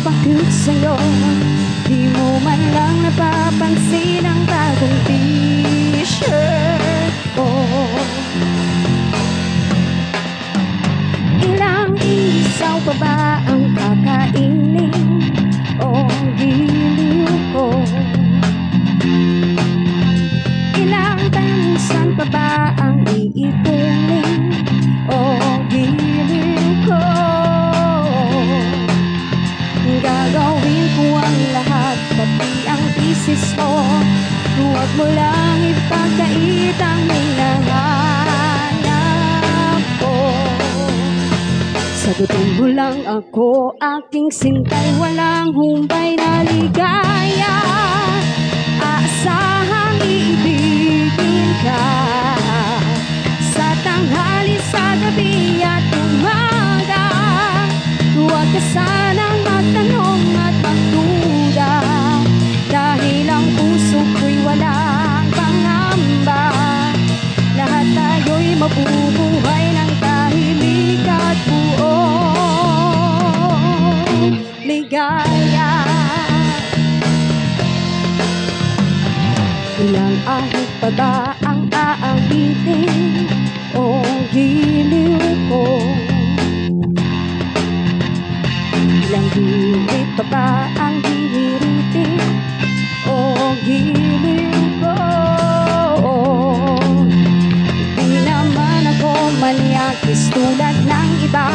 bakit sa'yo di mo man lang napapansin ang bagong t-shirt ko? Ilang isaw pa ba ang kakainin o giliw ko? Ilang tansan pa ba ang iipunin o giliw ko? Gagawin ko ang lahat, pati ang thesis mo. Huwag mo lang ipagkait ang hinahanap ko. Sagutin mo lang ako, aking sintay, walang humpay na ligaya. Aasahang iibigin ka sa tanghali, sa gabi at umaga. Huwag ka sanang magtanong at magduda, dahil ang puso ko'y walang pangamba. Lahat tayo'y mabubuhay ng tahimik at buong ligaya. Ilang ahit pa ba ang aabitin o giliw ko? Ilang hirit pa ba ang hihiritin o giliw ko? Di naman ako manyakis tulad ng iba.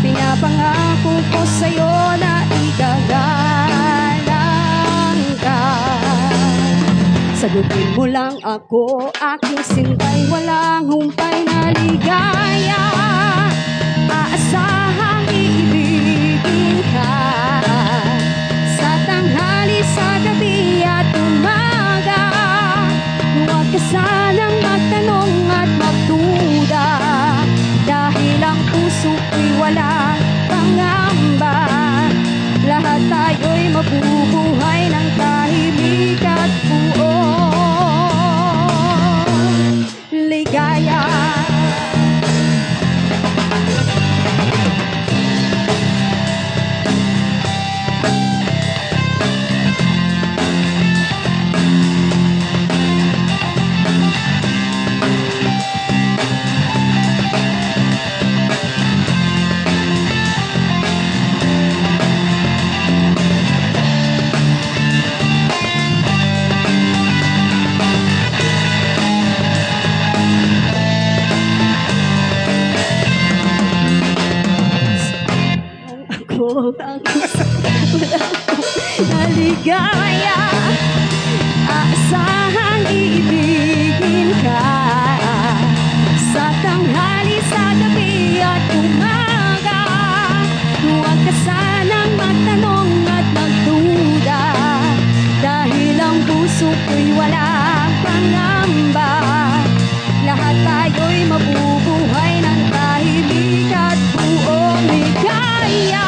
Pinapangako ko sa'yo na igagalang ka. Sagutin mo lang ako, aking sintay, walang humpay na ligaya. Aasahang iibigin ka sa tanghali, sa gabi at umaga. Huwag ka sanang magtanong at magduda, dahil ang puso ko'y walang pangamba. Lahat tayo'y mabubuhay ng tahimik at buong ligaya. Ang naligaya, aasahang iibigin ka sa tanghali, sa gabi at umaga. Huwag ka sanang magtanong at magduda, dahil ang puso ko'y walang pangamba. Lahat tayo'y mabubuhay ng tahimik at buong ligaya.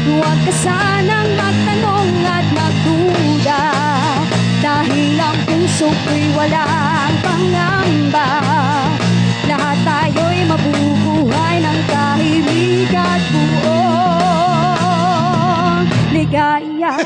Huwag ka sanang magtanong at magduda, dahil ang puso ko'y walang pangamba. Lahat tayo'y mabubuhay ng tahimik at buong ligaya.